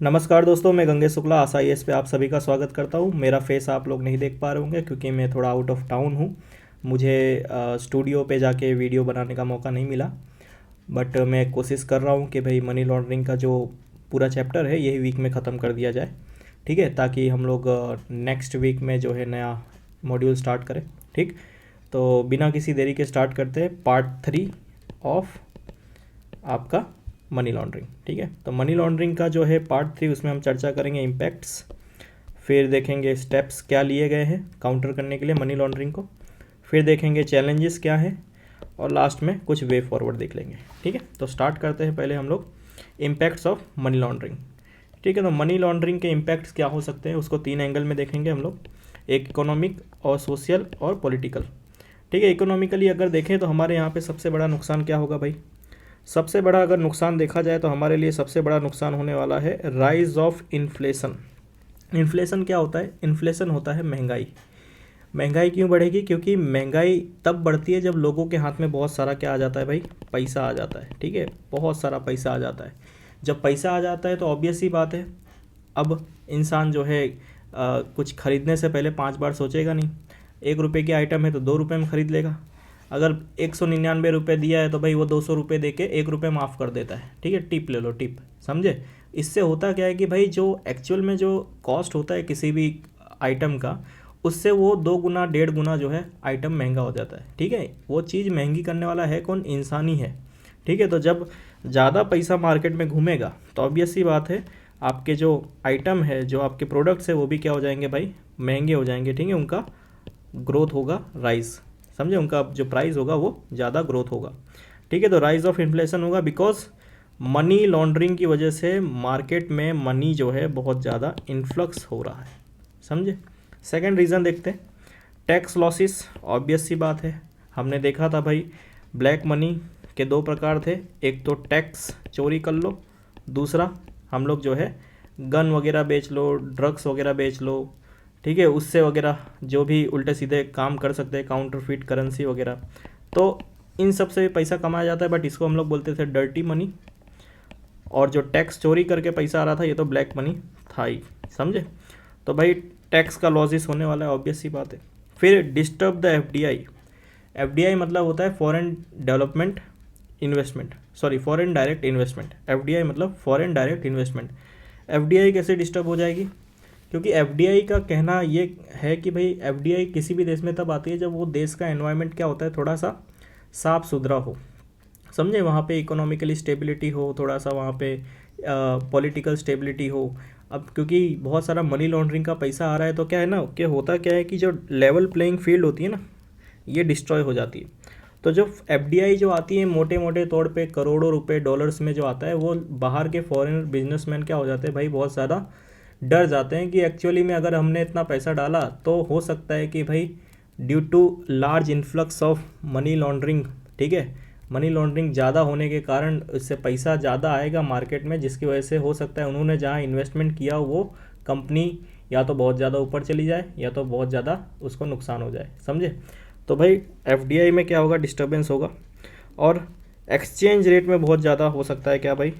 नमस्कार दोस्तों, मैं गंगेश शुक्ला आईएएस पे आप सभी का स्वागत करता हूँ। मेरा फेस आप लोग नहीं देख पा रहे होंगे क्योंकि मैं थोड़ा आउट ऑफ टाउन हूँ। मुझे स्टूडियो पे जाके वीडियो बनाने का मौका नहीं मिला। बट मैं कोशिश कर रहा हूँ कि भाई मनी लॉन्ड्रिंग का जो पूरा चैप्टर है यही वीक में ख़त्म कर दिया जाए। ठीक है, ताकि हम लोग नेक्स्ट वीक में जो है नया मॉड्यूल स्टार्ट करें। ठीक, तो बिना किसी देरी के स्टार्ट करते हैं पार्ट 3 ऑफ आपका मनी लॉन्ड्रिंग। ठीक है, तो मनी लॉन्ड्रिंग का जो है पार्ट 3, उसमें हम चर्चा करेंगे इम्पैक्ट्स, फिर देखेंगे स्टेप्स क्या लिए गए हैं काउंटर करने के लिए मनी लॉन्ड्रिंग को, फिर देखेंगे चैलेंजेस क्या है, और लास्ट में कुछ वे फॉरवर्ड देख लेंगे। ठीक है, तो स्टार्ट करते हैं पहले हम लोग इम्पैक्ट्स ऑफ मनी लॉन्ड्रिंग। ठीक है, तो मनी लॉन्ड्रिंग के इम्पैक्ट्स क्या हो सकते हैं उसको 3 एंगल में देखेंगे हम लोग, एक इकोनॉमिक और सोशल और पॉलिटिकल। ठीक है, इकोनॉमिकली अगर देखें तो हमारे यहाँ पे सबसे बड़ा नुकसान क्या होगा भाई? सबसे बड़ा अगर नुकसान देखा जाए तो हमारे लिए सबसे बड़ा नुकसान होने वाला है राइज ऑफ इन्फ्लेशन। इन्फ्लेशन क्या होता है? इन्फ्लेशन होता है महंगाई। महंगाई क्यों बढ़ेगी? क्योंकि महंगाई तब बढ़ती है जब लोगों के हाथ में बहुत सारा क्या आ जाता है भाई? पैसा आ जाता है। ठीक है, बहुत सारा पैसा आ जाता है। जब पैसा आ जाता है तो ऑब्वियस सी बात है, अब इंसान जो है कुछ खरीदने से पहले 5 बार सोचेगा नहीं। 1 रुपये की आइटम है तो 2 रुपये में ख़रीद लेगा। अगर 199 रुपये दिया है तो भाई वो 200 रुपये दे के 1 रुपये माफ़ कर देता है। ठीक है, टिप ले लो, टिप, समझे? इससे होता क्या है कि भाई जो एक्चुअल में जो कॉस्ट होता है किसी भी आइटम का, उससे वो 2 गुना 1.5 गुना जो है आइटम महंगा हो जाता है। ठीक है, वो चीज़ महंगी करने वाला है कौन? इंसान ही है। ठीक है, तो जब ज़्यादा पैसा मार्केट में घूमेगा तो ऑब्वियस सी बात है आपके जो आइटम है, जो आपके प्रोडक्ट्स है, वो भी क्या हो जाएंगे भाई? महंगे हो जाएंगे। ठीक है, उनका ग्रोथ होगा, राइज, समझे? उनका जो प्राइस होगा वो ज़्यादा ग्रोथ होगा। ठीक है, तो राइज ऑफ इन्फ्लेशन होगा बिकॉज मनी लॉन्ड्रिंग की वजह से मार्केट में मनी जो है बहुत ज़्यादा इन्फ्लक्स हो रहा है, समझे? सेकेंड रीज़न देखते हैं, टैक्स लॉसेस। ऑब्वियस सी बात है, हमने देखा था भाई ब्लैक मनी के 2 प्रकार थे। एक तो टैक्स चोरी कर लो, दूसरा हम लोग जो है गन वगैरह बेच लो, ड्रग्स वगैरह बेच लो। ठीक है, उससे वगैरह जो भी उल्टे सीधे काम कर सकते हैं, काउंटरफिट करेंसी वगैरह, तो इन सब से पैसा कमाया जाता है। बट इसको हम लोग बोलते थे डर्टी मनी। और जो टैक्स चोरी करके पैसा आ रहा था ये तो ब्लैक मनी था ही, समझे? तो भाई टैक्स का लॉसेस होने वाला है, ऑब्वियस सी बात है। फिर डिस्टर्ब द एफडीआई। एफडीआई मतलब होता है foreign development investment, sorry foreign direct investment. FDI मतलब फॉरेन डायरेक्ट इन्वेस्टमेंट। एफडीआई कैसे डिस्टर्ब हो जाएगी? क्योंकि एफडीआई का कहना ये है कि भाई एफडीआई किसी भी देश में तब आती है जब वो देश का एनवायरनमेंट क्या होता है, थोड़ा सा साफ सुथरा हो, समझे? वहाँ पे इकोनॉमिकली स्टेबिलिटी हो, थोड़ा सा वहाँ पे पॉलिटिकल स्टेबिलिटी हो। अब क्योंकि बहुत सारा मनी लॉन्ड्रिंग का पैसा आ रहा है तो क्या है ना, कि होता क्या है कि जो लेवल प्लेइंग फील्ड होती है ना, ये डिस्ट्रॉय हो जाती है। तो जो एफडीआई जो आती है मोटे मोटे तौर पे करोड़ों रुपए डॉलर्स में जो आता है, वो बाहर के फॉरेन बिजनेसमैन क्या हो जाते हैं भाई? बहुत ज़्यादा डर जाते हैं कि एक्चुअली में अगर हमने इतना पैसा डाला तो हो सकता है कि भाई due to large influx of money laundering, ठीक है, मनी लॉन्ड्रिंग ज़्यादा होने के कारण इससे पैसा ज़्यादा आएगा मार्केट में, जिसकी वजह से हो सकता है उन्होंने जहाँ इन्वेस्टमेंट किया वो कंपनी या तो बहुत ज़्यादा ऊपर चली जाए या तो बहुत ज़्यादा उसको नुकसान हो जाए, समझे? तो भाई एफडीआई में क्या होगा? डिस्टर्बेंस होगा। और एक्सचेंज रेट में बहुत ज़्यादा हो सकता है क्या भाई?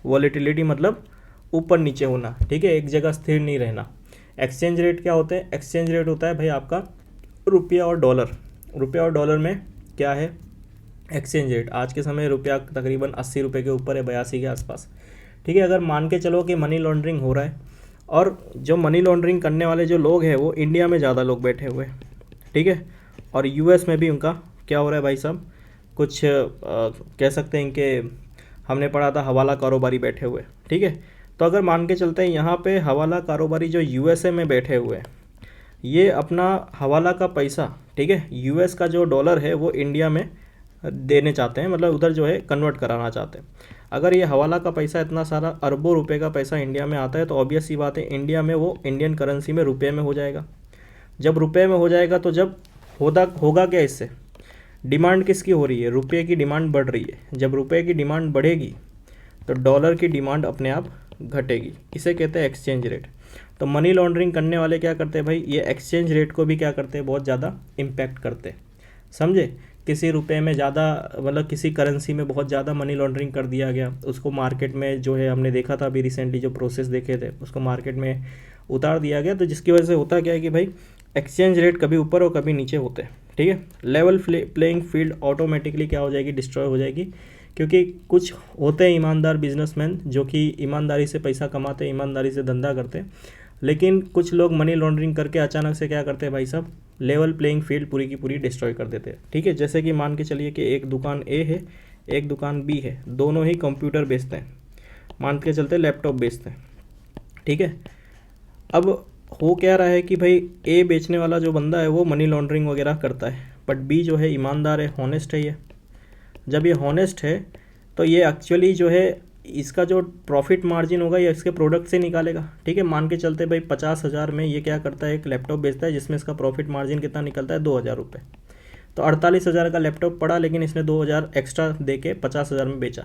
वॉलेटिलिटी मतलब ऊपर नीचे होना। ठीक है, एक जगह स्थिर नहीं रहना। एक्सचेंज रेट क्या होते हैं? एक्सचेंज रेट होता है भाई आपका रुपया और डॉलर। रुपया और डॉलर में क्या है एक्सचेंज रेट? आज के समय रुपया तकरीबन 80 रुपये के ऊपर है, 82 के आसपास। ठीक है, अगर मान के चलो कि मनी लॉन्ड्रिंग हो रहा है और जो मनी लॉन्ड्रिंग करने वाले जो लोग हैं वो इंडिया में ज़्यादा लोग बैठे हुए हैं, ठीक है, और यूएस में भी उनका क्या हो रहा है भाई साहब? कुछ कह सकते हैं कि हमने पढ़ा था हवाला कारोबारी बैठे हुए। ठीक है, तो अगर मान के चलते हैं यहाँ पे हवाला कारोबारी जो यूएसए में बैठे हुए हैं, ये अपना हवाला का पैसा, ठीक है, यूएस का जो डॉलर है वो इंडिया में देने चाहते हैं, मतलब उधर जो है कन्वर्ट कराना चाहते हैं। अगर ये हवाला का पैसा इतना सारा अरबों रुपए का पैसा इंडिया में आता है तो ऑब्वियस सी बात है इंडिया में वो इंडियन करेंसी में रुपये में हो जाएगा। जब रुपये में हो जाएगा तो जब होगा क्या इससे? डिमांड किसकी हो रही है? रुपये की डिमांड बढ़ रही है। जब रुपये की डिमांड बढ़ेगी तो डॉलर की डिमांड अपने आप घटेगी। इसे कहते हैं एक्सचेंज रेट। तो मनी लॉन्ड्रिंग करने वाले क्या करते हैं भाई? ये एक्सचेंज रेट को भी क्या करते हैं? बहुत ज़्यादा इम्पैक्ट करते हैं, समझे? किसी रुपए में ज़्यादा, मतलब किसी करेंसी में बहुत ज़्यादा मनी लॉन्ड्रिंग कर दिया गया, उसको मार्केट में जो है हमने देखा था अभी रिसेंटली जो प्रोसेस देखे थे, उसको मार्केट में उतार दिया गया। तो जिसकी वजह से होता क्या है कि भाई एक्सचेंज रेट कभी ऊपर और कभी नीचे होते हैं, ठीक है। लेवल प्लेइंग फील्ड ऑटोमेटिकली क्या हो जाएगी, डिस्ट्रॉय हो जाएगी, क्योंकि कुछ होते हैं ईमानदार बिजनेसमैन जो कि ईमानदारी से पैसा कमाते हैं, ईमानदारी से धंधा करते हैं, लेकिन कुछ लोग मनी लॉन्ड्रिंग करके अचानक से क्या करते हैं भाई साहब, लेवल प्लेइंग फील्ड पूरी की पूरी डिस्ट्रॉय कर देते हैं, ठीक है। जैसे कि मान के चलिए कि एक दुकान ए है, एक दुकान बी है, दोनों ही कंप्यूटर बेचते हैं, मान के चलते लैपटॉप बेचते हैं, ठीक है। अब हो क्या रहा है कि भाई ए बेचने वाला जो बंदा है वो मनी लॉन्ड्रिंग वगैरह करता है, बट बी जो है ईमानदार है, हॉनेस्ट है ये। जब ये हॉनेस्ट है तो ये एक्चुअली जो है इसका जो प्रॉफिट मार्जिन होगा ये इसके प्रोडक्ट से निकालेगा, ठीक है। मान के चलते भाई 50,000 में ये क्या करता है, एक लैपटॉप बेचता है जिसमें इसका प्रॉफिट मार्जिन कितना निकलता है, 2,000 रुपये। तो 48,000 का लैपटॉप पड़ा, लेकिन इसने 2,000 एक्स्ट्रा दे के 50,000 में बेचा।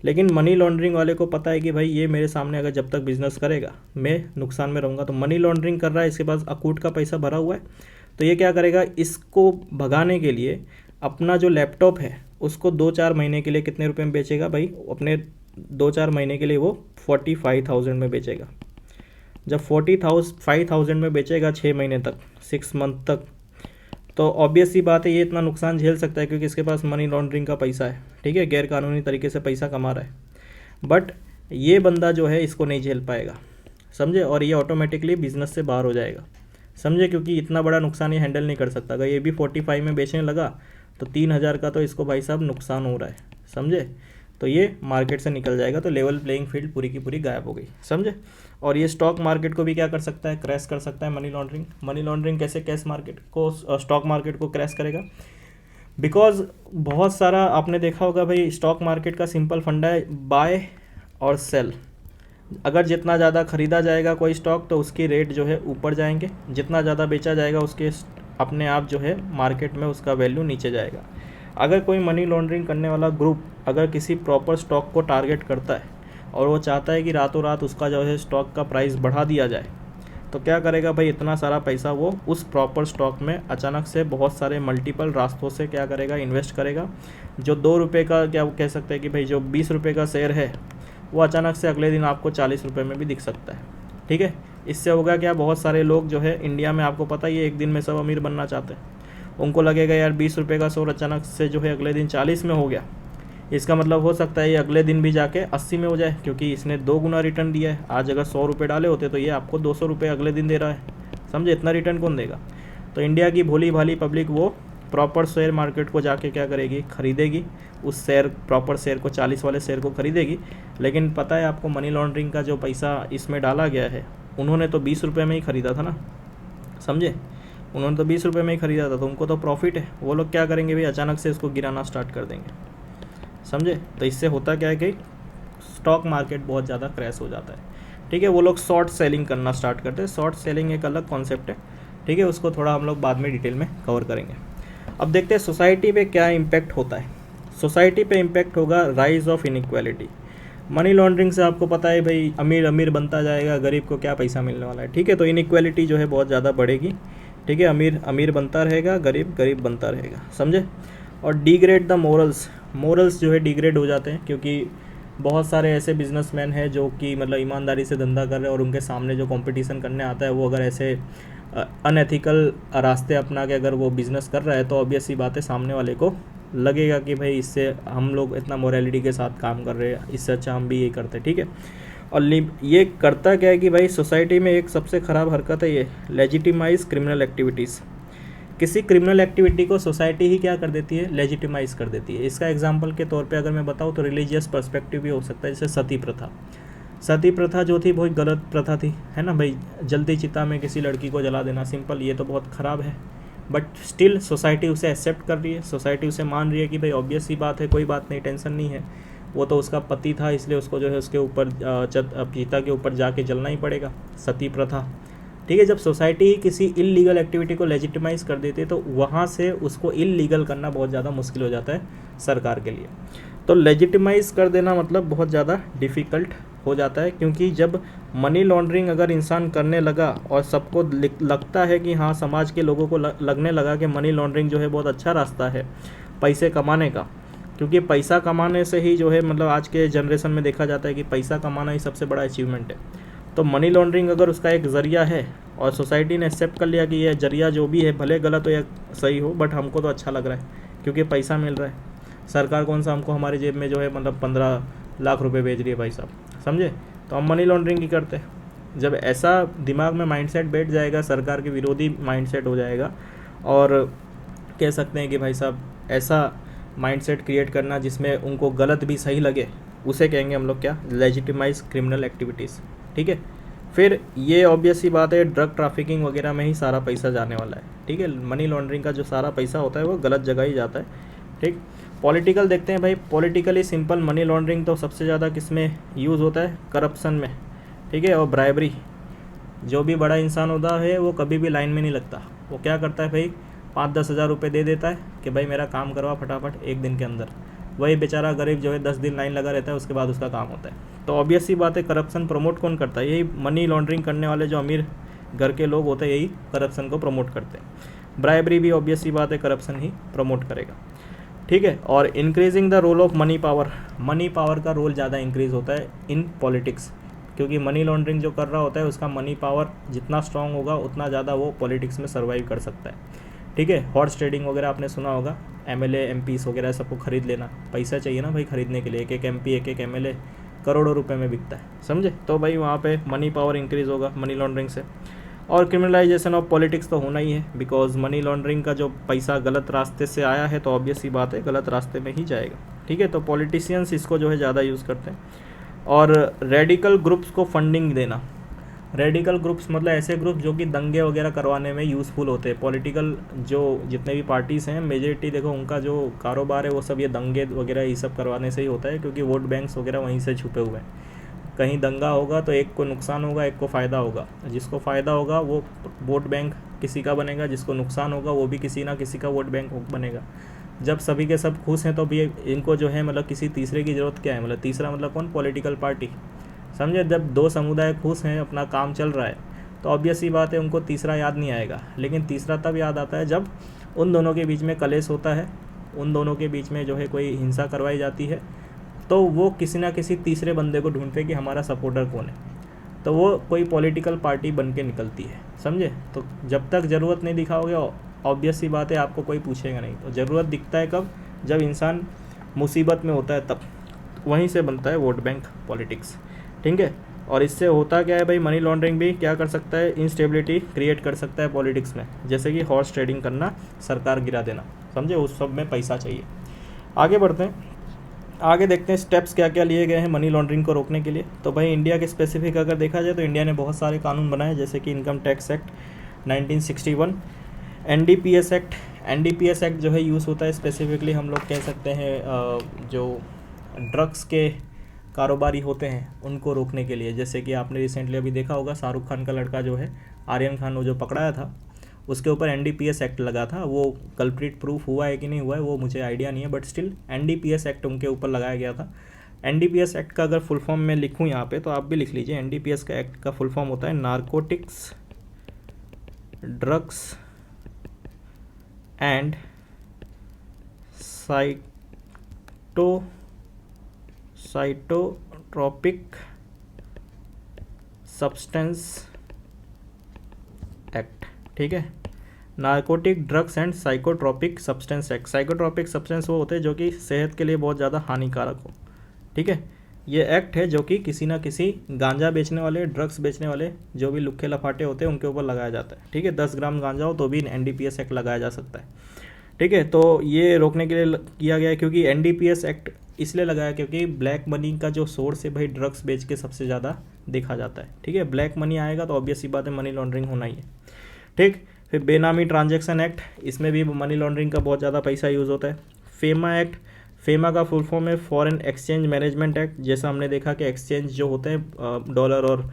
लेकिन मनी लॉन्ड्रिंग वाले को पता है कि भाई ये मेरे सामने अगर जब तक बिजनेस करेगा मैं नुकसान में रहूँगा। तो मनी लॉन्ड्रिंग कर रहा है, इसके पास अकूट का पैसा भरा हुआ है, तो ये क्या करेगा, इसको भगाने के लिए अपना जो लैपटॉप है उसको 2-4 महीने के लिए कितने रुपए में बेचेगा भाई, अपने 2-4 महीने के लिए वो 45,000 में बेचेगा। जब 45,000 में बेचेगा 6 महीने तक, 6 मंथ तक, तो ऑब्वियस सी बात है ये इतना नुकसान झेल सकता है क्योंकि इसके पास मनी लॉन्ड्रिंग का पैसा है, ठीक है, गैर कानूनी तरीके से पैसा कमा रहा है। बट ये बंदा जो है इसको नहीं झेल पाएगा, समझे, और ये ऑटोमेटिकली बिजनेस से बाहर हो जाएगा, समझे, क्योंकि इतना बड़ा नुकसान ये हैंडल नहीं कर सकता। अगर ये भी 45 में बेचने लगा तो 3,000 का तो इसको भाई साहब नुकसान हो रहा है, समझे, तो ये मार्केट से निकल जाएगा। तो लेवल प्लेइंग फील्ड पूरी की पूरी गायब हो गई, समझे। और ये स्टॉक मार्केट को भी क्या कर सकता है, क्रैश कर सकता है मनी लॉन्ड्रिंग। मनी लॉन्ड्रिंग कैसे कैश मार्केट को, स्टॉक मार्केट को क्रैश करेगा, बिकॉज बहुत सारा आपने देखा होगा भाई, स्टॉक मार्केट का सिंपल फंडा है बाय और सेल। अगर जितना ज़्यादा ख़रीदा जाएगा कोई स्टॉक तो उसकी रेट जो है ऊपर जाएंगे, जितना ज़्यादा बेचा जाएगा उसके अपने आप जो है मार्केट में उसका वैल्यू नीचे जाएगा। अगर कोई मनी लॉन्ड्रिंग करने वाला ग्रुप अगर किसी प्रॉपर स्टॉक को टारगेट करता है और वो चाहता है कि रातों रात उसका जो है स्टॉक का प्राइस बढ़ा दिया जाए, तो क्या करेगा भाई, इतना सारा पैसा वो उस प्रॉपर स्टॉक में अचानक से बहुत सारे मल्टीपल रास्तों से क्या करेगा, इन्वेस्ट करेगा। जो 2 रुपये का, क्या कह सकते हैं कि भाई जो 20 रुपये का शेयर है वो अचानक से अगले दिन आपको 40 रुपये में भी दिख सकता है, ठीक है। इससे होगा क्या, बहुत सारे लोग जो है इंडिया में, आपको पता ही है, एक दिन में सब अमीर बनना चाहते हैं। उनको लगेगा यार 20 रुपये का शेयर अचानक से जो है अगले दिन 40 में हो गया, इसका मतलब हो सकता है ये अगले दिन भी जाके 80 में हो जाए, क्योंकि इसने 2 गुना रिटर्न दिया है। आज अगर 100 रुपये डाले होते तो ये आपको 200 रुपये अगले दिन दे रहा है, समझे, इतना रिटर्न कौन देगा। तो इंडिया की भोली भाली पब्लिक वो प्रॉपर शेयर मार्केट को जाके क्या करेगी, खरीदेगी, उस शेयर, प्रॉपर शेयर को, 40 वाले शेयर को खरीदेगी। लेकिन पता है आपको, मनी लॉन्ड्रिंग का जो पैसा इसमें डाला गया है, उन्होंने तो 20 रुपये में ही ख़रीदा था ना, समझे, उन्होंने तो 20 रुपये में ही ख़रीदा था, तो उनको तो प्रॉफिट है। वो लोग क्या करेंगे भाई, अचानक से इसको गिराना स्टार्ट कर देंगे, समझे। तो इससे होता क्या है कि स्टॉक मार्केट बहुत ज़्यादा क्रैश हो जाता है, ठीक है। वो लोग शॉर्ट सेलिंग करना स्टार्ट करते हैं। शॉर्ट सेलिंग एक अलग कॉन्सेप्ट है, ठीक है, उसको थोड़ा हम लोग बाद में डिटेल में कवर करेंगे। अब देखते हैं सोसाइटी पे क्या इम्पैक्ट होता है। सोसाइटी पे इम्पैक्ट होगा rise of inequality. Money laundering से आपको पता है भाई, अमीर अमीर बनता जाएगा, गरीब को क्या पैसा मिलने वाला है, ठीक है। तो इनइक्वालिटी जो है बहुत ज़्यादा बढ़ेगी, ठीक है। अमीर अमीर बनता रहेगा, गरीब गरीब बनता रहेगा, समझे। और डिग्रेड द मोरल्स जो है डिग्रेड हो जाते हैं, क्योंकि बहुत सारे ऐसे बिजनेसमैन हैं जो कि मतलब ईमानदारी से धंधा कर रहे हैं और उनके सामने जो कंपटीशन करने आता है वो अगर ऐसे अनएथिकल रास्ते अपना के अगर वो बिज़नेस कर रहा है, तो ऑब्वियस सी बात है सामने वाले को लगेगा कि भाई इससे हम लोग इतना मोरालिटी के साथ काम कर रहे हैं, इससे अच्छा हम भी यही करते हैं, ठीक है। और ये करता क्या है कि भाई सोसाइटी में एक सबसे ख़राब हरकत है ये, लेजिटिमाइज क्रिमिनल एक्टिविटीज़। किसी क्रिमिनल एक्टिविटी को सोसाइटी ही क्या कर देती है, लेजिटिमाइज कर देती है। इसका एग्जांपल के तौर पे अगर मैं बताऊँ तो रिलीजियस पर्सपेक्टिव भी हो सकता है, जैसे सती प्रथा। सती प्रथा जो थी बहुत गलत प्रथा थी, है ना भाई, जलती चिता में किसी लड़की को जला देना, सिंपल, ये तो बहुत ख़राब है। बट स्टिल सोसाइटी उसे एक्सेप्ट कर रही है, सोसाइटी उसे मान रही है कि भाई ऑब्वियस सी बात है, कोई बात नहीं, टेंशन नहीं है, वो तो उसका पति था इसलिए उसको जो है उसके ऊपर चिता के ऊपर जाके जलना ही पड़ेगा, सती प्रथा, ठीक है। जब सोसाइटी ही किसी इल्लीगल एक्टिविटी को लेजिटिमाइज कर देती है तो वहाँ से उसको इल्लीगल करना बहुत ज़्यादा मुश्किल हो जाता है सरकार के लिए। तो लेजिटिमाइज कर देना मतलब बहुत ज़्यादा डिफ़िकल्ट हो जाता है, क्योंकि जब मनी लॉन्ड्रिंग अगर इंसान करने लगा और सबको लगता है कि हाँ, समाज के लोगों को लगने लगा कि मनी लॉन्ड्रिंग जो है बहुत अच्छा रास्ता है, पैसे कमाने का, क्योंकि पैसा कमाने से ही जो है मतलब आज के जनरेशन में देखा जाता है कि पैसा कमाना ही सबसे बड़ा अचीवमेंट है। तो मनी लॉन्ड्रिंग अगर उसका एक ज़रिया है और सोसाइटी ने एक्सेप्ट कर लिया कि यह ज़रिया जो भी है भले गलत हो या सही हो, बट हमको तो अच्छा लग रहा है क्योंकि पैसा मिल रहा है। सरकार कौन सा हमको हमारी जेब में जो है मतलब 15 लाख रुपए भेज रही है भाई साहब, समझे? तो हम मनी लॉन्ड्रिंग ही करते हैं। जब ऐसा दिमाग में माइंडसेट बैठ जाएगा, सरकार के विरोधी माइंडसेट हो जाएगा, और कह सकते हैं कि भाई साहब ऐसा माइंडसेट क्रिएट करना जिसमें उनको गलत भी सही लगे, उसे कहेंगे हम लोग क्या, लेजिटिमाइज क्रिमिनल एक्टिविटीज़। ठीक है, फिर ये ऑब्वियस सी बात है, ड्रग ट्रैफिकिंग वगैरह में ही सारा पैसा जाने वाला है। ठीक है, मनी लॉन्ड्रिंग का जो सारा पैसा होता है वो गलत जगह ही जाता है। ठीक, पॉलिटिकल देखते हैं भाई, पॉलिटिकली सिंपल मनी लॉन्ड्रिंग तो सबसे ज़्यादा किस में यूज़ होता है, करप्शन में। ठीक है, और ब्राइबरी। जो भी बड़ा इंसान होता है वो कभी भी लाइन में नहीं लगता, वो क्या करता है भाई, 5-10 हज़ार रुपये दे देता है कि भाई मेरा काम करवा फटाफट एक दिन के अंदर। वही बेचारा गरीब जो है 10 दिन लाइन लगा रहता है, उसके बाद उसका काम होता है। तो ऑब्वियस सी बात है, करप्शन प्रमोट कौन करता है, यही मनी लॉन्ड्रिंग करने वाले जो अमीर घर के लोग होते हैं, यही करप्शन को प्रमोट करते हैं। ब्राइबरी भी ऑब्वियस सी बात है करप्शन ही प्रमोट करेगा। ठीक है, और increasing the role of money power, money power का रोल ज़्यादा इंक्रीज़ होता है इन पॉलिटिक्स, क्योंकि मनी लॉन्ड्रिंग जो कर रहा होता है उसका मनी पावर जितना स्ट्रांग होगा उतना ज़्यादा वो पॉलिटिक्स में सर्वाइव कर सकता है। ठीक है, हॉर्स ट्रेडिंग वगैरह आपने सुना होगा, एमएलए एमपीस वगैरह सबको खरीद लेना, पैसा चाहिए ना भाई खरीदने के लिए, एक एक एमपी एक एक एमएलए करोड़ों रुपए में बिकता है, समझे? तो भाई वहाँ पे मनी पावर इंक्रीज़ होगा मनी लॉन्ड्रिंग से। और क्रिमिनलाइजेशन ऑफ पॉलिटिक्स तो होना ही है, बिकॉज मनी लॉन्ड्रिंग का जो पैसा गलत रास्ते से आया है तो ऑब्वियस सी बात है गलत रास्ते में ही जाएगा। ठीक है, तो पॉलिटिशियंस इसको जो है ज़्यादा यूज़ करते हैं। और रेडिकल ग्रुप्स को फंडिंग देना, रेडिकल ग्रुप्स मतलब ऐसे ग्रुप जो कि दंगे वगैरह करवाने में यूज़फुल होते हैं। पॉलिटिकल जो जितने भी पार्टीज़ हैं, मेजॉरिटी देखो उनका जो कारोबार है वो सब ये दंगे वगैरह ये सब करवाने से ही होता है, क्योंकि वोट बैंक्स वगैरह वहीं से छुपे हुए हैं। कहीं दंगा होगा तो एक को नुकसान होगा, एक को फ़ायदा होगा। जिसको फ़ायदा होगा वो वोट बैंक किसी का बनेगा, जिसको नुकसान होगा वो भी किसी ना किसी का वोट बैंक बनेगा। जब सभी के सब खुश हैं तो भी इनको जो है मतलब किसी तीसरे की ज़रूरत क्या है, मतलब तीसरा मतलब कौन, पॉलिटिकल पार्टी, समझे? जब दो समुदाय खुश हैं, अपना काम चल रहा है, तो ऑब्वियस सी बात है उनको तीसरा याद नहीं आएगा। लेकिन तीसरा तब याद आता है जब उन दोनों के बीच में कलेश होता है, उन दोनों के बीच में जो है कोई हिंसा करवाई जाती है, तो वो किसी ना किसी तीसरे बंदे को ढूंढते कि हमारा सपोर्टर कौन है, तो वो कोई पॉलिटिकल पार्टी बन के निकलती है, समझे? तो जब तक ज़रूरत नहीं दिखाओगे ऑब्वियस सी बात है आपको कोई पूछेगा नहीं। तो ज़रूरत दिखता है कब, जब इंसान मुसीबत में होता है, तब वहीं से बनता है वोट बैंक पॉलिटिक्स। ठीक है, और इससे होता क्या है भाई, मनी लॉन्ड्रिंग भी क्या कर सकता है, इंस्टेबिलिटी क्रिएट कर सकता है पॉलिटिक्स में, जैसे कि हॉर्स ट्रेडिंग करना, सरकार गिरा देना, समझे? उस सब में पैसा चाहिए। आगे बढ़ते हैं, आगे देखते हैं स्टेप्स क्या क्या लिए गए हैं मनी लॉन्ड्रिंग को रोकने के लिए। तो भाई इंडिया के स्पेसिफिक अगर देखा जाए तो इंडिया ने बहुत सारे कानून बनाए, जैसे कि income tax act 1961, NDPS act. NDPS act जो है यूज़ होता है स्पेसिफिकली, हम लोग कह सकते हैं जो ड्रग्स के कारोबारी होते हैं उनको रोकने के लिए। जैसे कि आपने रिसेंटली अभी देखा होगा, शाहरुख खान का लड़का जो है आर्यन खान, वो जो पकड़ाया था, उसके ऊपर एनडीपीएस एक्ट लगा था। वो कल्प्रिट प्रूफ हुआ है कि नहीं हुआ है वो मुझे आइडिया नहीं है, बट स्टिल एनडीपीएस एक्ट उनके ऊपर लगाया गया था। एनडीपीएस एक्ट का अगर फुल फॉर्म मैं लिखूं यहाँ पे, तो आप भी लिख लीजिए। एनडीपीएस का एक्ट का फुल फॉर्म होता है narcotics, drugs and psychotropic substance act. ठीक है, narcotic drugs and psychotropic substance act. Psychotropic substance वो होते हैं जो कि सेहत के लिए बहुत ज़्यादा हानिकारक हो। ठीक है, ये एक्ट है जो कि किसी ना किसी गांजा बेचने वाले, ड्रग्स बेचने वाले, जो भी लुक्खे लफाटे होते हैं उनके ऊपर लगाया जाता है। ठीक है, 10 ग्राम गांजा हो तो भी एनडीपीएस एक्ट लगाया जा सकता है। ठीक है, तो ये रोकने के लिए किया गया है, क्योंकि एनडीपीएस एक्ट इसलिए लगाया क्योंकि ब्लैक मनी का जो सोर्स है भाई ड्रग्स बेच के सबसे ज़्यादा देखा जाता है। ठीक है, ब्लैक मनी आएगा तो ऑब्वियस सी बात है मनी लॉन्ड्रिंग होना ही है। ठीक, फिर बेनामी ट्रांजैक्शन एक्ट, इसमें भी मनी लॉन्ड्रिंग का बहुत ज़्यादा पैसा यूज़ होता है। फेमा एक्ट, फेमा का फुल फॉर्म है फॉरेन एक्सचेंज मैनेजमेंट एक्ट। जैसा हमने देखा कि एक्सचेंज जो होते हैं डॉलर और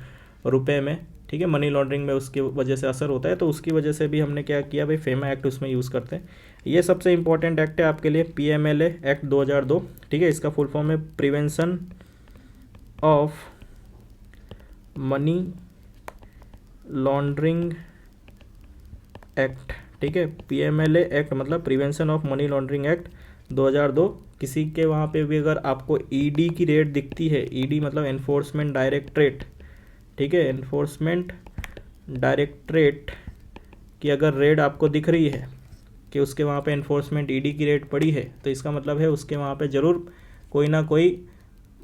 रुपए में, ठीक है, मनी लॉन्ड्रिंग में उसकी वजह से असर होता है, तो उसकी वजह से भी हमने क्या किया भाई, फेमा एक्ट उसमें यूज़ करते हैं। ये सबसे इंपॉर्टेंट एक्ट है आपके लिए, पीएमएलए एक्ट 2002। ठीक है, इसका फुल फॉर्म है prevention of money laundering act. ठीक है, पीएमएलए एक्ट मतलब prevention of money laundering act 2002 किसी के वहाँ पे भी अगर आपको ईडी की रेट दिखती है, ईडी मतलब एनफोर्समेंट डायरेक्टरेट, ठीक है, एनफोर्समेंट डायरेक्टरेट की अगर रेट आपको दिख रही है कि उसके वहाँ पे एनफोर्समेंट ईडी की रेट पड़ी है, तो इसका मतलब है उसके वहाँ पे ज़रूर कोई ना कोई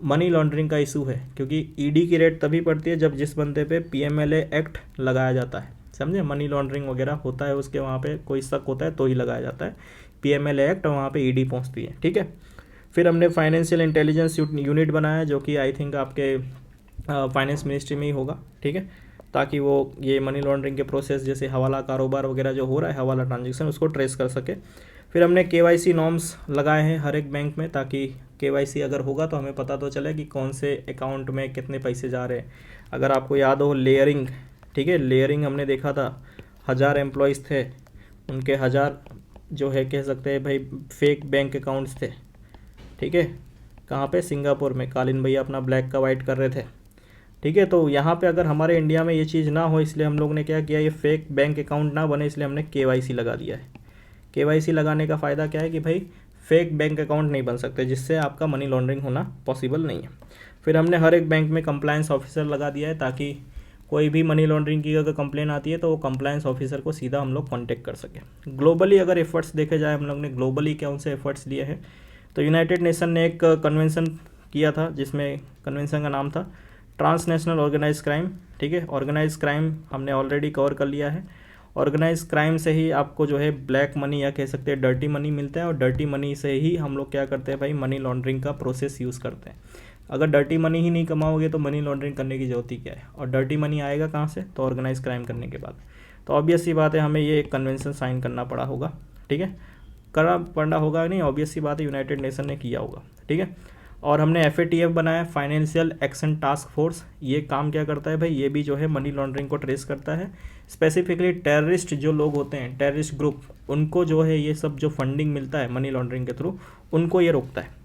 मनी लॉन्ड्रिंग का इशू है, क्योंकि ईडी की रेट तभी पड़ती है जब जिस बंदे पे पीएमएलए एक्ट लगाया जाता है, समझे, मनी लॉन्ड्रिंग वगैरह होता है उसके वहाँ पे कोई शक होता है तो ही लगाया जाता है पीएमएलए एक्ट, और वहाँ पे ईडी पहुँचती है, ठीक है। फिर हमने फाइनेंशियल इंटेलिजेंस यूनिट बनाया जो कि आई थिंक आपके फाइनेंस मिनिस्ट्री में ही होगा, ठीक है, ताकि वो ये मनी लॉन्ड्रिंग के प्रोसेस जैसे हवाला कारोबार वगैरह जो हो रहा है, हवाला ट्रांजेक्शन, उसको ट्रेस कर सके। फिर हमने केवाईसी नॉर्म्स लगाए हैं हर एक बैंक में, ताकि केवाईसी अगर होगा तो हमें पता तो चले कि कौन से अकाउंट में कितने पैसे जा रहे हैं। अगर आपको याद हो लेयरिंग, ठीक है, लेयरिंग हमने देखा था, 1000 एम्प्लॉयज़ थे, उनके 1000 जो है कह सकते हैं भाई फेक बैंक अकाउंट्स थे, ठीक है, कहाँ पे, सिंगापुर में, कालिन भैया अपना ब्लैक का वाइट कर रहे थे, ठीक है। तो यहाँ पे अगर हमारे इंडिया में ये चीज़ ना हो, इसलिए हम लोग ने क्या किया, ये फेक बैंक अकाउंट ना बने, इसलिए हमने केवाईसी लगा दिया है। केवाईसी लगाने का फ़ायदा क्या है कि भाई फेक बैंक अकाउंट नहीं बन सकते, जिससे आपका मनी लॉन्ड्रिंग होना पॉसिबल नहीं है। फिर हमने हर एक बैंक में कंप्लायंस ऑफिसर लगा दिया है, ताकि कोई भी मनी लॉन्ड्रिंग की अगर कंप्लेन आती है तो वो कंप्लायंस ऑफिसर को सीधा हम लोग कॉन्टेक्ट कर सकें। ग्लोबली अगर एफर्ट्स देखे जाए, हम लोग ने ग्लोबली कौन से एफर्ट्स लिए हैं, तो यूनाइटेड नेशन ने एक कन्वेंशन किया था, जिसमें कन्वेंशन का नाम था ट्रांसनेशनल ऑर्गेनाइज क्राइम, ठीक है। ऑर्गेनाइज क्राइम हमने ऑलरेडी कवर कर लिया है। ऑर्गेनाइज क्राइम से ही आपको जो है ब्लैक मनी या कह सकते हैं डर्टी मनी मिलता है, और डर्टी मनी से ही हम लोग क्या करते हैं भाई, मनी लॉन्ड्रिंग का प्रोसेस यूज़ करते हैं। अगर डर्टी मनी ही नहीं कमाओगे तो मनी लॉन्ड्रिंग करने की जरूरत ही क्या है, और डर्टी मनी आएगा कहाँ से, तो ऑर्गेनाइज क्राइम करने के बाद। तो ऑब्वियस सी बात है हमें ये एक कन्वेंशन साइन करना पड़ा होगा, ठीक है, करना पड़ा होगा नहीं, ऑब्वियस सी बात है यूनाइटेड नेशन ने किया होगा, ठीक है। और हमने FATF बनाया, फाइनेंशियल एक्शन टास्क फोर्स। ये काम क्या करता है भाई, ये भी जो है मनी लॉन्ड्रिंग को ट्रेस करता है। स्पेसिफिकली टेररिस्ट जो लोग होते हैं, टेररिस्ट ग्रुप, उनको जो है ये सब जो फंडिंग मिलता है मनी लॉन्ड्रिंग के थ्रू, उनको ये रोकता है।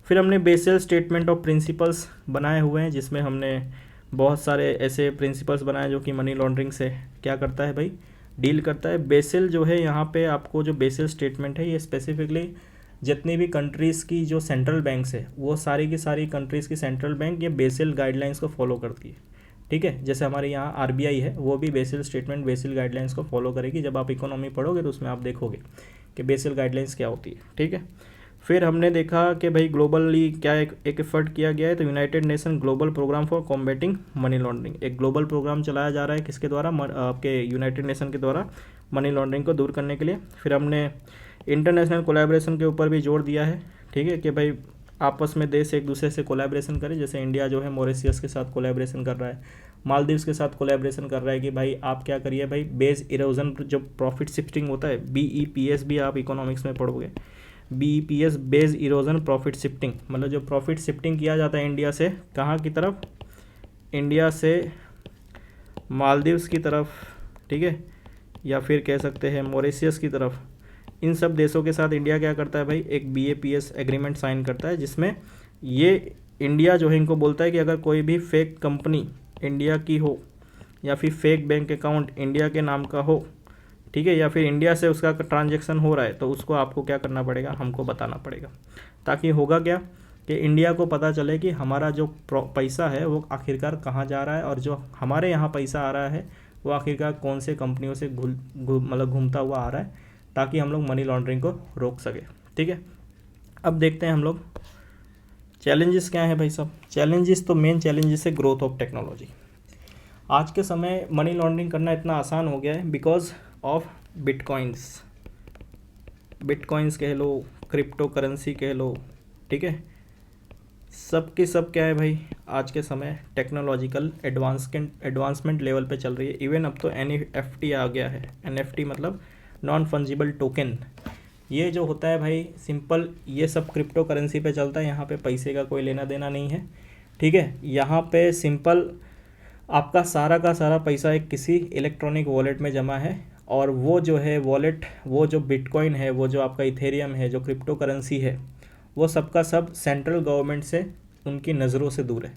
फिर हमने बेसिल स्टेटमेंट ऑफ प्रिंसिपल्स बनाए हुए हैं, जिसमें हमने बहुत सारे ऐसे प्रिंसिपल्स बनाए जो कि मनी लॉन्ड्रिंग से क्या करता है भाई, डील करता है। बेसिल जो है यहाँ पे आपको जो बेसिल स्टेटमेंट है, ये स्पेसिफिकली जितनी भी कंट्रीज़ की जो सेंट्रल बैंक्स है, वो सारी की सारी कंट्रीज़ की सेंट्रल बैंक ये बेसिल गाइडलाइंस को फॉलो करती है, ठीक है। जैसे हमारे यहाँ RBI है, वो भी बेसिल स्टेटमेंट, बेसिल गाइडलाइंस को फॉलो करेगी। जब आप इकोनॉमी पढ़ोगे तो उसमें आप देखोगे कि बेसिल गाइडलाइंस क्या होती है, ठीक है। फिर हमने देखा कि भाई ग्लोबली क्या एक एफर्ट किया गया है, तो United Nation global programme for combating money laundering, एक ग्लोबल प्रोग्राम चलाया जा रहा है, किसके द्वारा, आपके यूनाइटेड नेशन के द्वारा, मनी लॉन्ड्रिंग को दूर करने के लिए। फिर हमने इंटरनेशनल कोलैबोरेशन के ऊपर भी जोर दिया है, ठीक है, कि भाई आपस में देश एक दूसरे से कोलैबोरेशन करें। जैसे इंडिया जो है मॉरिशियस के साथ कोलैबोरेशन कर रहा है, मालदीव्स के साथ कोलैबोरेशन कर रहा है कि भाई आप क्या करिए भाई, बेस इरोजन जो प्रॉफिट शिफ्टिंग होता है, BEPS भी आप इकोनॉमिक्स में पढ़ोगे, BEPS base erosion profit shifting, मतलब जो प्रॉफिट शिफ्टिंग किया जाता है इंडिया से कहाँ की तरफ, इंडिया से मालदीव्स की तरफ, ठीक है, या फिर कह सकते हैं मॉरिशियस की तरफ। इन सब देशों के साथ इंडिया क्या करता है भाई, एक BAPS एग्रीमेंट साइन करता है, जिसमें ये इंडिया जो है इनको बोलता है कि अगर कोई भी फेक कंपनी इंडिया की हो, या फिर फेक बैंक अकाउंट इंडिया के नाम का हो, ठीक है, या फिर इंडिया से उसका ट्रांजैक्शन हो रहा है, तो उसको आपको क्या करना पड़ेगा, हमको बताना पड़ेगा। ताकि होगा क्या कि इंडिया को पता चले कि हमारा जो पैसा है वो आखिरकार कहाँ जा रहा है, और जो हमारे यहाँ पैसा आ रहा है वो आखिरकार कौन से कंपनियों से मतलब घूमता हुआ आ रहा है, ताकि हम लोग मनी लॉन्ड्रिंग को रोक सके, ठीक है। अब देखते हैं हम लोग चैलेंजेस क्या है भाई साहब। चैलेंजेस तो मेन चैलेंजेस है ग्रोथ ऑफ टेक्नोलॉजी। आज के समय मनी लॉन्ड्रिंग करना इतना आसान हो गया है बिकॉज ऑफ बिटकॉइंस कह लो, क्रिप्टो करेंसी कह लो, ठीक है, सब के सब क्या है भाई, आज के समय टेक्नोलॉजिकल एडवांसमेंट लेवल पे चल रही है। इवन अब तो NFT आ गया है। NFT मतलब नॉन फंजिबल टोकन। ये जो होता है भाई सिंपल, ये सब क्रिप्टो करेंसी पे चलता है, यहाँ पे पैसे का कोई लेना देना नहीं है, ठीक है। यहाँ पे सिंपल आपका सारा का सारा पैसा एक किसी इलेक्ट्रॉनिक वॉलेट में जमा है, और वो जो है वॉलेट, वो जो बिटकॉइन है, वो जो आपका इथेरियम है, जो क्रिप्टो करेंसी है, वो सबका सब सेंट्रल गवर्नमेंट से उनकी नज़रों से दूर है।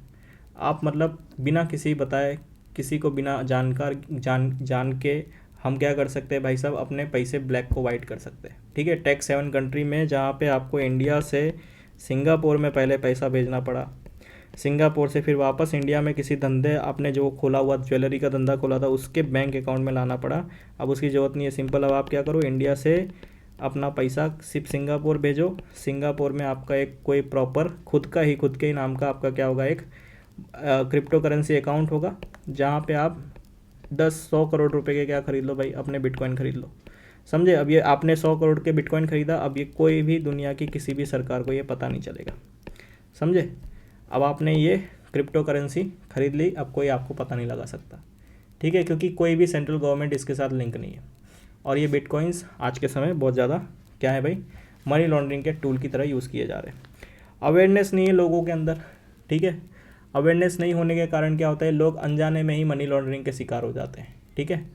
आप मतलब बिना किसी बताए, किसी को बिना जान के हम क्या कर सकते हैं भाई साहब, अपने पैसे ब्लैक को वाइट कर सकते हैं। ठीक है, टैक्स 7 कंट्री में जहाँ पे आपको इंडिया से सिंगापुर में पहले पैसा भेजना पड़ा, सिंगापुर से फिर वापस इंडिया में किसी धंधे आपने जो खोला हुआ ज्वेलरी का धंधा खोला था उसके बैंक अकाउंट में लाना पड़ा। अब उसकी ज़रूरत नहीं है, सिंपल। अब आप क्या करो, इंडिया से अपना पैसा सिर्फ सिंगापुर भेजो। सिंगापुर में आपका एक कोई प्रॉपर खुद के ही नाम का आपका क्या होगा, एक क्रिप्टो करेंसी अकाउंट होगा, जहाँ पे आप 10-100 करोड़ रुपए के क्या खरीद लो भाई, अपने बिटकॉइन खरीद लो। समझे? अब ये आपने 100 करोड़ के बिटकॉइन खरीदा, अब ये कोई भी दुनिया की किसी भी सरकार को ये पता नहीं चलेगा। समझे? अब आपने ये क्रिप्टो करेंसी खरीद ली, अब कोई आपको पता नहीं लगा सकता। ठीक है, क्योंकि कोई भी सेंट्रल गवर्नमेंट इसके साथ लिंक नहीं है। और ये बिटकॉइंस आज के समय बहुत ज़्यादा क्या है भाई, मनी लॉन्ड्रिंग के टूल की तरह यूज़ किए जा रहे हैं। अवेयरनेस नहीं है लोगों के अंदर। ठीक है, अवेयरनेस नहीं होने के कारण क्या होता है, लोग अनजाने में ही मनी लॉन्ड्रिंग के शिकार हो जाते हैं। ठीक है,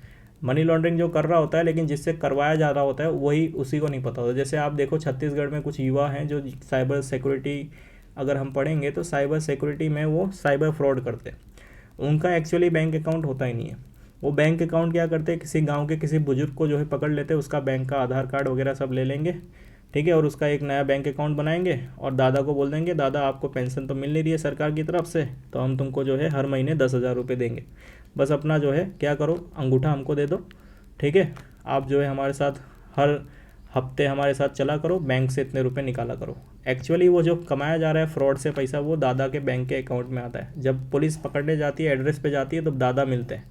मनी लॉन्ड्रिंग जो कर रहा होता है, लेकिन जिससे करवाया जा रहा होता है वही उसी को नहीं पता होता। जैसे आप देखो छत्तीसगढ़ में कुछ युवा हैं जो साइबर सिक्योरिटी, अगर हम पढ़ेंगे तो साइबर सिक्योरिटी में वो साइबर फ्रॉड करते हैं। उनका एक्चुअली बैंक अकाउंट होता ही नहीं है। वो बैंक अकाउंट क्या करते हैं, किसी गांव के किसी बुजुर्ग को जो है पकड़ लेते हैं, उसका बैंक का आधार कार्ड वगैरह सब ले लेंगे। ठीक है, और उसका एक नया बैंक अकाउंट बनाएंगे और दादा को बोल देंगे, दादा आपको पेंशन तो मिल नहीं रही है सरकार की तरफ से, तो हम तुमको जो है हर महीने 10,000 रुपये देंगे, बस अपना जो है क्या करो, अंगूठा हमको दे दो। ठीक है, आप जो है हमारे साथ हर हफ्ते हमारे साथ चला करो, बैंक से इतने रुपए निकाला करो। एक्चुअली वो जो कमाया जा रहा है फ्रॉड से पैसा, वो दादा के बैंक के अकाउंट में आता है। जब पुलिस पकड़ने जाती है, एड्रेस पे जाती है, तो दादा मिलते हैं।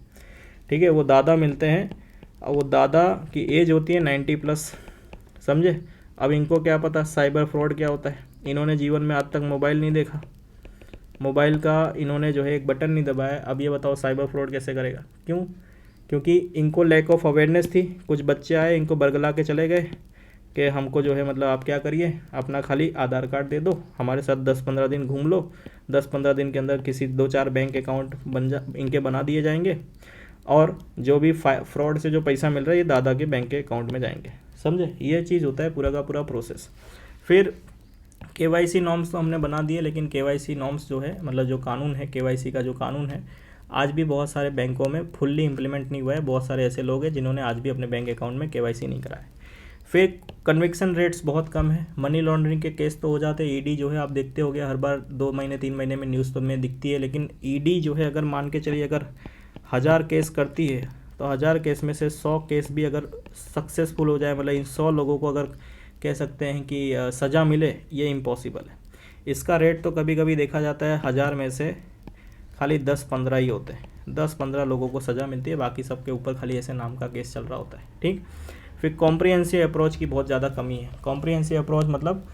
ठीक है, वो दादा मिलते हैं और वो दादा की एज होती है 90+। समझे? अब इनको क्या पता साइबर फ्रॉड क्या होता है। इन्होंने जीवन में आज तक मोबाइल नहीं देखा, मोबाइल का इन्होंने जो है एक बटन नहीं दबाया। अब ये बताओ साइबर फ्रॉड कैसे करेगा? क्यों? क्योंकि इनको लैक ऑफ अवेयरनेस थी। कुछ बच्चे आए, इनको बरगला के चले गए कि हमको जो है मतलब आप क्या करिए, अपना खाली आधार कार्ड दे दो, हमारे साथ 10-15 दिन घूम लो, 10-15 दिन के अंदर किसी 2-4 बैंक अकाउंट इनके बना दिए जाएंगे, और जो भी फ्रॉड से जो पैसा मिल रहा है ये दादा के बैंक के अकाउंट में जाएंगे। समझे? ये चीज़ होता है पूरा का पूरा प्रोसेस। फिर KYC नॉर्म्स तो हमने बना दिए, लेकिन KYC नॉर्म्स जो है मतलब जो कानून है, KYC का जो कानून है, आज भी बहुत सारे बैंकों में फुल्ली इम्प्लीमेंट नहीं हुआ है। बहुत सारे ऐसे लोग हैं जिन्होंने आज भी अपने बैंक अकाउंट में KYC नहीं कराया। फिर कन्विक्शन रेट्स बहुत कम है। मनी लॉन्ड्रिंग के केस तो हो जाते हैं। ईडी जो है आप देखते होगे हर बार 2 महीने 3 महीने में न्यूज़ तो में दिखती है, लेकिन ईडी जो है अगर मान के चलिए अगर 1000 केस करती है तो 1000 केस में से 100 केस भी अगर सक्सेसफुल हो जाए, मतलब इन 100 लोगों को अगर कह सकते हैं कि सज़ा मिले, ये इम्पॉसिबल है। इसका रेट तो कभी कभी देखा जाता है 1000 में से खाली 10-15 ही होते हैं, 10-15 लोगों को सज़ा मिलती है, बाकी सबके ऊपर खाली ऐसे नाम का केस चल रहा होता है। ठीक। फिर कॉम्प्रिहेंसिव अप्रोच की बहुत ज़्यादा कमी है। कॉम्प्रिहेंसिव अप्रोच मतलब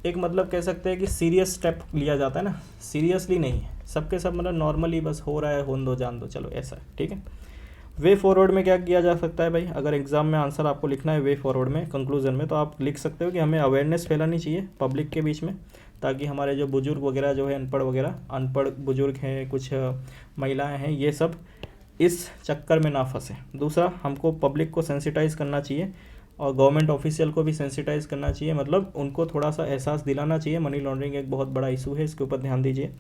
एक मतलब कह सकते हैं कि सीरियस स्टेप लिया जाता है ना, सीरियसली नहीं है, सबके सब मतलब नॉर्मली बस हो रहा है, होने दो जान दो चलो ऐसा है। ठीक है। वे फॉरवर्ड में क्या किया जा सकता है भाई, अगर एग्जाम में आंसर आपको लिखना है वे फॉरवर्ड में कंक्लूजन में, तो आप लिख सकते हो कि हमें अवेयरनेस फैलानी चाहिए पब्लिक के बीच में, ताकि हमारे जो बुजुर्ग वगैरह जो है अनपढ़ बुजुर्ग हैं, कुछ महिलाएं हैं, ये सब इस चक्कर में ना फंसे। दूसरा, हमको पब्लिक को सेंसिटाइज करना चाहिए और गवर्नमेंट ऑफिशियल को भी सेंसिटाइज करना चाहिए, मतलब उनको थोड़ा सा एहसास दिलाना चाहिए। मनी लॉन्ड्रिंग एक बहुत बड़ा इशू है, इसके ऊपर ध्यान दीजिए।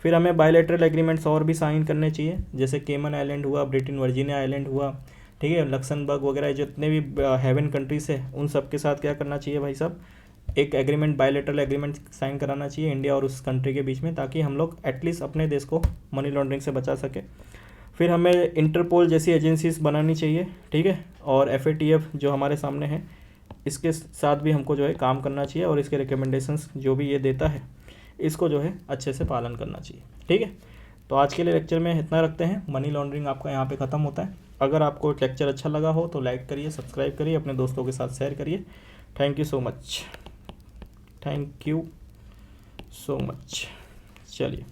फिर हमें बायलैटरल एग्रीमेंट्स और भी साइन करने चाहिए, जैसे केमन आइलैंड हुआ, ब्रिटेन वर्जीनिया आइलैंड हुआ, ठीक है, लक्समबर्ग वगैरह जितने भी हेवन कंट्रीज है, उन सब के साथ क्या करना चाहिए भाई साहब, एक एग्रीमेंट, बायलैटरल एग्रीमेंट साइन कराना चाहिए इंडिया और उस कंट्री के बीच में, ताकि हम लोग एटलीस्ट अपने देश को मनी लॉन्ड्रिंग से बचा सके। फिर हमें इंटरपोल जैसी एजेंसीज बनानी चाहिए, ठीक है, और FATF जो हमारे सामने है, इसके साथ भी हमको जो है काम करना चाहिए, और इसके रिकमेंडेशंस जो भी ये देता है इसको जो है अच्छे से पालन करना चाहिए। ठीक है, तो आज के लिए लेक्चर में इतना रखते हैं। मनी लॉन्ड्रिंग आपका यहाँ पे ख़त्म होता है। अगर आपको लेक्चर अच्छा लगा हो तो लाइक करिए, सब्सक्राइब करिए, अपने दोस्तों के साथ शेयर करिए। Thank you so much, thank you so much. चलिए।